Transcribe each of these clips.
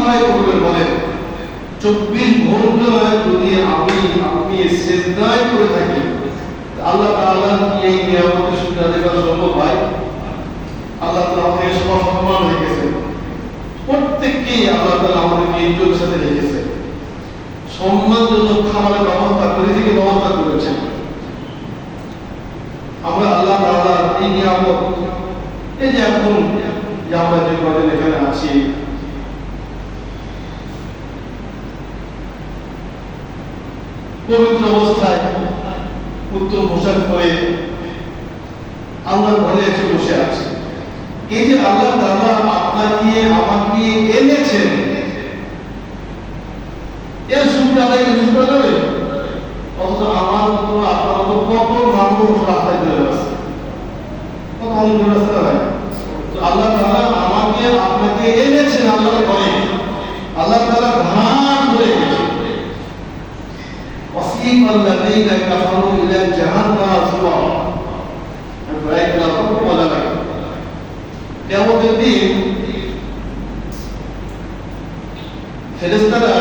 কিভাবে করবেন বলেন? 24 ঘন্টা যদি আপনি সিজদায় করে থাকি, আল্লাহ তাআলা কি এই নিয়ামতের সুবিধা দেওয়া সম্ভব হয়? আল্লাহ তাআলা আমাদের সবার সম্মান রেখেছে, প্রত্যেককেই আল্লাহ তাআলা আমাদেরকে ইজ্জতের সাথে রেখেছে, সম্মানজনক খাবারের ব্যবস্থা করে থেকে ব্যবস্থা করেছেন। আমরা আল্লাহ তাআলা এই নিয়ামত, এই যে এখন যে আমরা যে কদিন এখানে আছি, পবিত্র অবস্থায় উত্তম পোশাক পরে আল্লাহর ঘরে এসে বসে আছে। এই যে আল্লাহ তাআলা আপনাকে আমাকে এনেছেন, এর সুবিধা আদায় করতে হবে। অথচ আমার মতো আপনার মতো কত মানুষ রাস্তায় চলে যাচ্ছে, কত মানুষ রাস্তায় হয়। আল্লাহ তাআলা আমাকে আপনাকে এনেছেন আল্লাহর ঘরে, আল্লাহ তাআলা ধান ধরে গেছে। وسيق الذين كفروا إلى جهنم زمرا فأولئك لهم ولنا কিয়ামতের দিন ফেরেশতারা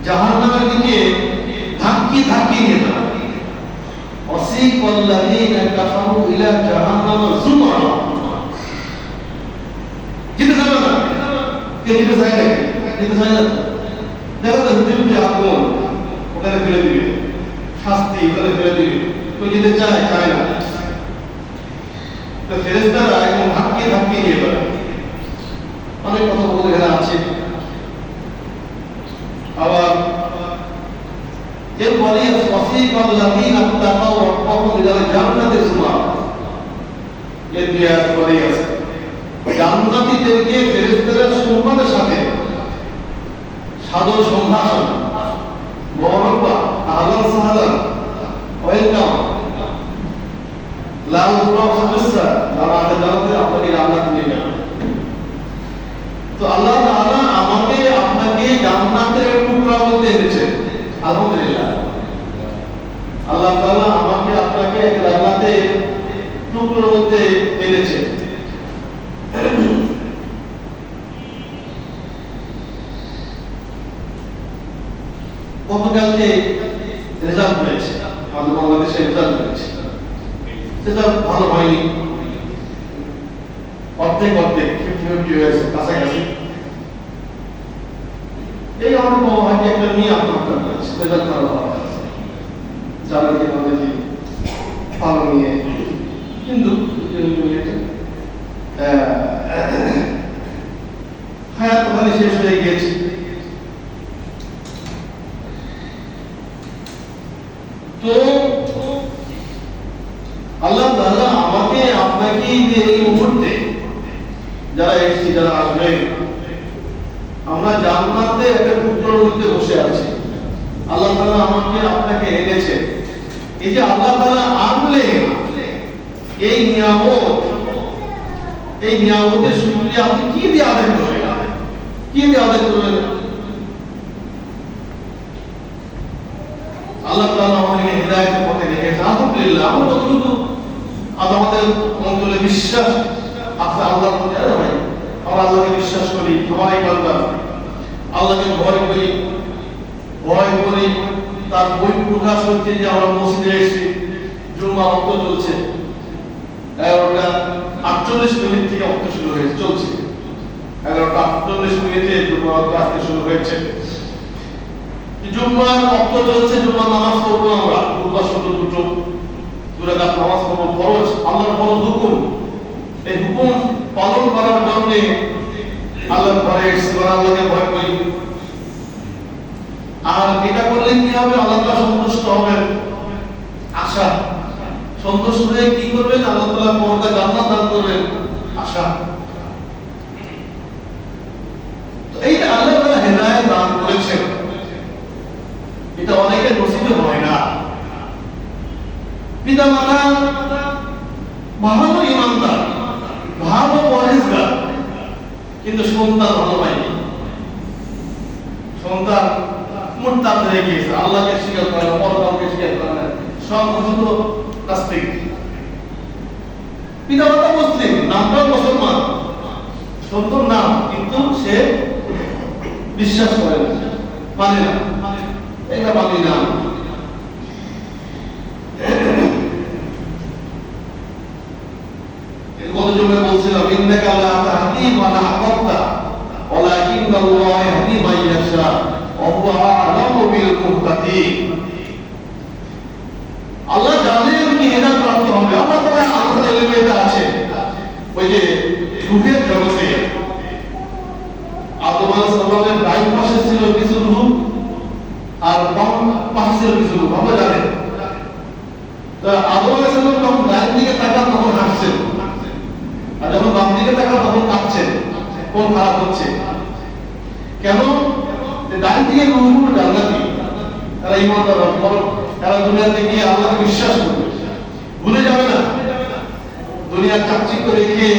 জাহান্নামের দিকে ধাক্কি ধাক্কি নিয়ে যাবে। وسيق الذين كفروا إلى جهنم زمرا যেতে চায় না, কে যেতে চায় না, যেতে চায় না। দেখো তো হুজুর আগুন ওখানে ফেলে দিবে, শাস্তি ওখানে ফেলে দিবে, কেউ যেতে চায় না। তো ফেরেশতারা একদম ধাক্কি ধাক্কি নিয়ে যাবে। অনেক কথা বলতে এখানে আছে। আবার এরপরে وسيق الذين اتقوا ربهم إلى الجنة زمرا, এর বিয়াত করে আছে জান্নাতীদেরকে ফেরেশতারা সম্মানের সাথে সাদর সম্ভাষণ, মরহবা, আহলান সাহলান, ওয়েলকাম, লাল গোলাপ শুভেচ্ছা, আমাদের জানাতে আপনাকে জান্নাত নিয়ে যাবেন। তো আল্লাহ তাআলা আমাকে আপনাকে জান্নাতের টুকরা বলতে এনেছেন, আলহামদুলিল্লাহ। আল্লাহ তাআলা আমাকে আপনাকে জান্নাতের টুকরো বলতে এনেছেন। গতকালকে রেজাল্ট হয়েছে, আমাদের বাংলাদেশের রেজাল্ট হয়েছে, সেটা ভালো হয়নি, অর্ধেক 50-50 হয়েছে, কাছাকাছি। এই আমাদের বাবা ভাইকে একটা নিয়ে আত্মহত্যা করেছে, রেজাল্ট ভালো হওয়া যারা কি আমাদের ভালো নিয়ে, কিন্তু হায়াত ওখানে শেষ হয়ে গিয়েছে। তো আল্লাহ তাআলা আমাকে আপনাকে এই মুহূর্তে যারা এসেছি, যারা আসবেন, আমরা জান্নাতে একটা টুকরোর মধ্যে বসে আছি। আল্লাহ তাআলা আমাকে আপনাকে এনেছে। এই যে আল্লাহ তাআলা আনলেন এই নিয়ামত, এই নিয়ামতের শুকরিয়া আপনি কি দিয়ে আদায় করবেন? কি দিয়ে আদায় করবেন? আল্লাহ তাআলা আমাদেরকে হিদায়াতের পথে রেখেছেন, আলহামদুলিল্লাহ। আমরা যতটুকু আমাদের অন্তরে বিশ্বাস আছে আল্লাহর প্রতি, আমরা আল্লাহকে বিশ্বাস করি, সবাই বান্দা আল্লাহকে ভয় করি, তার বই প্রকাশ হচ্ছে যে আমরা মসজিদে এসেছি, জুম্মা ওয়াক্ত চলছে, 11:48 থেকে ওয়াক্ত শুরু হয়েছে, চলছে 11:48 জুম্মা ওয়াক্ত আজকে শুরু হয়েছে। জুম্মার ওয়াক্ত চলছে, জুম্মা নামাজ পড়বো আমরা, দুটো রাকাত নামাজ পড়বো, ফরজ, আল্লাহর ফরজ হুকুম। এই হুকুম পালন করার জন্য আল্লাহর ভয়ে এসেছি, আল্লাহকে ভয় করি। আর এটা করলে কি হবে? আল্লাহ তাআলা সন্তুষ্ট হবেন, আশা। সন্তুষ্ট হয়ে কি করবেন? আল্লাহ তাআলা পরকালে জান্নাত দান করবেন, আশা। তো এইটা আল্লাহ তাআলা হেদায়েত দান করেছেন, এটা অনেকের নসিবে হয় না। পিতা মাতা ভালো ইমানদার, ভালো পরহেজগার, কিন্তু সন্তান ভালো পায়নি। সন্তান মুরতাদ হয়ে গিয়েছে, আল্লাহকে স্বীকার করে না, পরকালকে স্বীকার করে না, সব শুধু নাস্তিক। পিতা মাতা মুসলিম, নামটাও মুসলমান, সুন্দর নাম, কিন্তু সে বিশ্বাস করে না, মানে না, এটা মানি না। কত জনে বলছিলাম ইন্নাকা লা তাহদি মান আহবাবতা ওয়ালাকিন্নাল্লাহ ইয়াহদি মান ইয়াশা ওয়া হুয়া আ'লামু বিল মুহতাদিন। আল্লাহ জানেন কি হেদায়েত প্রাপ্ত হবে। আল্লাহ তাআলা আল্লাহর ইলমে এটা আছে। ওই যে রূহের জগতে আদম আলাইহিস সালামের ডাইন পাশে ছিল কিছু রূহ আর বাম পাশে ছিল কিছু রূহ, আমরা জানেন। তো আদম আলাইহিস সালাম যখন ডাইন দিকে তাকান তখন হাসছেন, আর যখন বাম দিকে তাকান তখন কাঁদছেন, কোন খারাপ হচ্ছে। কেন? ডাইন দিকে রূহগুলো জান্নাতি, তারা ঈমানদার হবে, তারা দুনিয়াতে গিয়ে আল্লাহকে বিশ্বাস করবে, ভুলে যাবে না। দুনিয়ার চাকচিক্য দেখে,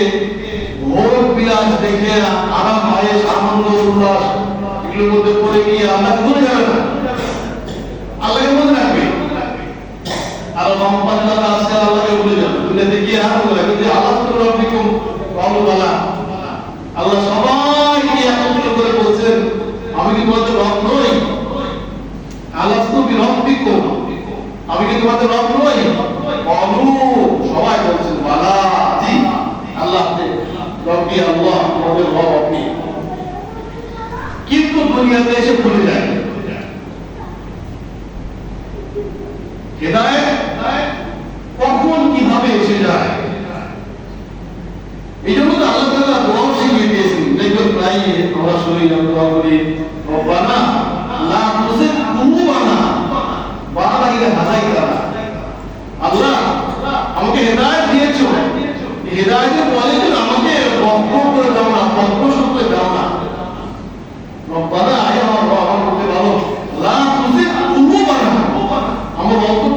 ভোগ বিলাস দেখে, আরাম আয়েশ আনন্দ উল্লাস এগুলোর মধ্যে পড়ে গিয়ে আল্লাহকে ভুলে যাবে না, আল্লাহকে মনে রাখবে। আর বাম পাশে যারা আছে আল্লাহকে ভুলে যাবে, দুনিয়াতে গিয়ে আর বলে কিন্তু আল্লাহ তো রব্বিকুম ক্বালু বালা। আল্লাহ সবাইকে একত্র করে বলছেন আমি কি তোমাদের রব নই? আলাস্তু বিরব্বিকুম, আমি কি তোমাদের রব নই? ক্বালু, সবাই বলছেন বালা, জি আল্লাহ রব্বি আল্লাহ, আমাদের রব আপনি। কিন্তু দুনিয়াতে এসে ভুলে যায়। হেদায়েত কখন কিভাবে এসে যায়, এই জন্য তো আল্লাহ তাআলা দোয়া শিখিয়ে দিয়েছেন। দেখবেন প্রায় আমরা শুনি দোয়া করি রব্বানা লা তুযিগ কুলুবানা বা'দা ইয হাদাইতানা। আল্লাহ আমাকে হেদায়েত দিয়েছো, হেদায়েতের বলে যে আমাকে বক্র করে দাও না, বক্রশূল করে দাও না। রব্বানা আয় আমার রব, আমার বলতে পারো লা তুযিগ কুলুবানা, আমার অন্তর